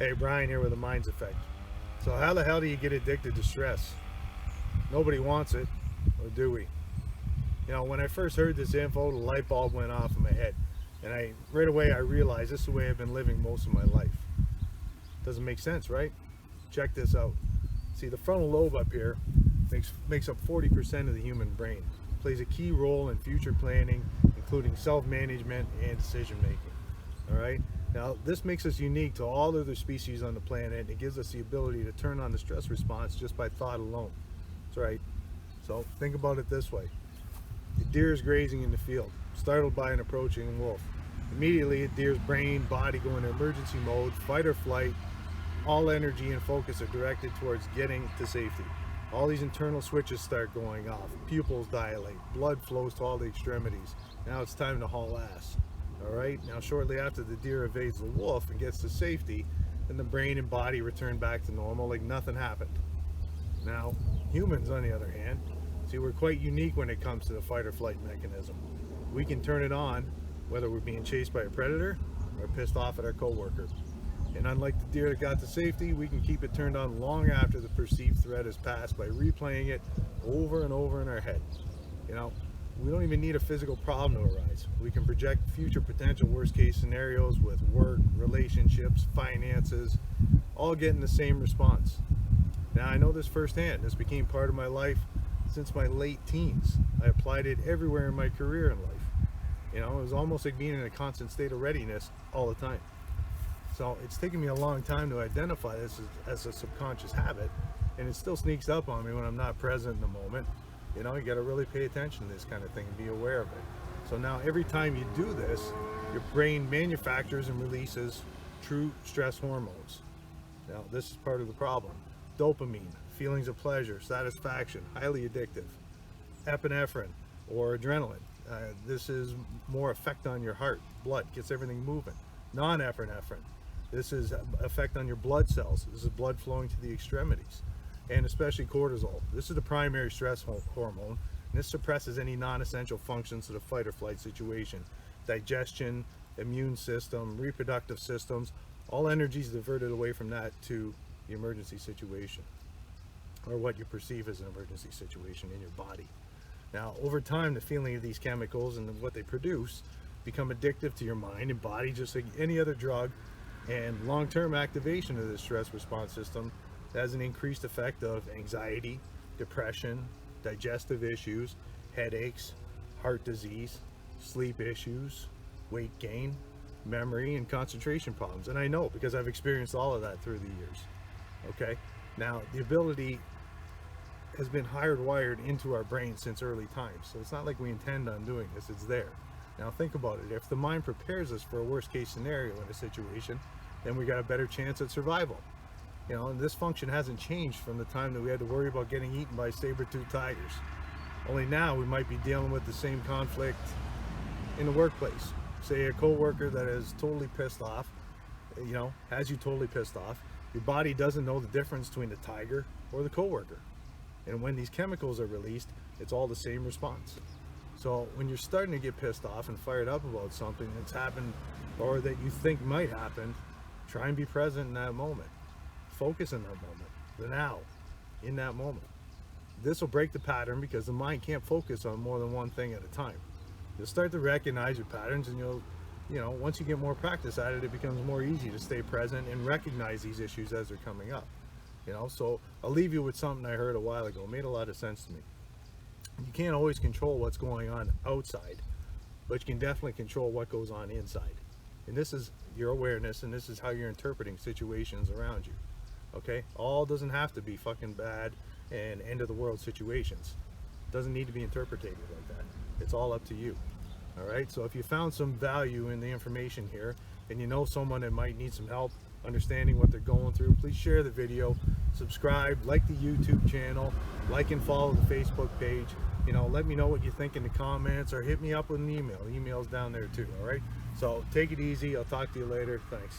Hey, Brian here with the Minds Effect. So how the hell do you get addicted to stress? Nobody wants it, or do we? You know, when I first heard this info, the light bulb went off in my head. And right away I realized this is the way I've been living most of my life. Doesn't make sense, right? Check this out. See, the frontal lobe up here makes up 40% of the human brain. Plays a key role in future planning, including self-management and decision-making. All right? Now, this makes us unique to all other species on the planet, and it gives us the ability to turn on the stress response just by thought alone. That's right. So think about it this way. The deer is grazing in the field, startled by an approaching wolf. Immediately, the deer's brain, body go into emergency mode, fight or flight. All energy and focus are directed towards getting to safety. All these internal switches start going off. Pupils dilate. Blood flows to all the extremities. Now it's time to haul ass. All right. Now, shortly after the deer evades the wolf and gets to safety, then the brain and body return back to normal like nothing happened. Now, humans, on the other hand, see, we're quite unique when it comes to the fight or flight mechanism. We can turn it on whether we're being chased by a predator or pissed off at our coworker. And unlike the deer that got to safety, we can keep it turned on long after the perceived threat has passed by replaying it over and over in our head. You know, we don't even need a physical problem to arise. We can project future potential worst case scenarios with work, relationships, finances, all getting the same response. Now, I know this firsthand. This became part of my life since my late teens. I applied it everywhere in my career in life. You know, it was almost like being in a constant state of readiness all the time. So it's taken me a long time to identify this as a subconscious habit, and it still sneaks up on me when I'm not present in the moment. You know, you got to really pay attention to this kind of thing and be aware of it. So now every time you do this, your brain manufactures and releases true stress hormones. Now, this is part of the problem. Dopamine, feelings of pleasure, satisfaction, highly addictive. Epinephrine or adrenaline. This is more effect on your heart, blood, gets everything moving. Norepinephrine. This is effect on your blood cells. This is blood flowing to the extremities. And especially cortisol. This is the primary stress hormone. And this suppresses any non-essential functions of the fight or flight situation. Digestion, immune system, reproductive systems, all energy is diverted away from that to the emergency situation, or what you perceive as an emergency situation in your body. Now, over time, the feeling of these chemicals and what they produce become addictive to your mind and body, just like any other drug. And long-term activation of the stress response system has an increased effect of anxiety, depression, digestive issues, headaches, heart disease, sleep issues, weight gain, memory, and concentration problems. And I know because I've experienced all of that through the years. Okay, now the ability has been hardwired into our brain since early times, so it's not like we intend on doing this, it's there. Now think about it. If the mind prepares us for a worst case scenario in a situation, then we got a better chance at survival. You know, and this function hasn't changed from the time that we had to worry about getting eaten by saber-toothed tigers. Only now we might be dealing with the same conflict in the workplace. Say a coworker that is totally pissed off, you know, has you totally pissed off. Your body doesn't know the difference between the tiger or the coworker. And when these chemicals are released, it's all the same response. So when you're starting to get pissed off and fired up about something that's happened or that you think might happen, try and be present in that moment. Focus in that moment, the now, in that moment. This will break the pattern because the mind can't focus on more than one thing at a time. You'll start to recognize your patterns, and you know, once you get more practice at it, it becomes more easy to stay present and recognize these issues as they're coming up. You know, so I'll leave you with something I heard a while ago. It made a lot of sense to me. You can't always control what's going on outside, but you can definitely control what goes on inside. And this is your awareness, and this is how you're interpreting situations around you. Okay? All doesn't have to be fucking bad and end of the world situations. It doesn't need to be interpreted like that. It's all up to you. All right? So if you found some value in the information here, and you know someone that might need some help understanding what they're going through, please share the video, subscribe, like the YouTube channel, like and follow the Facebook page. You know, let me know what you think in the comments, or hit me up with an email. Email's down there too. All right? So take it easy. I'll talk to you later. Thanks.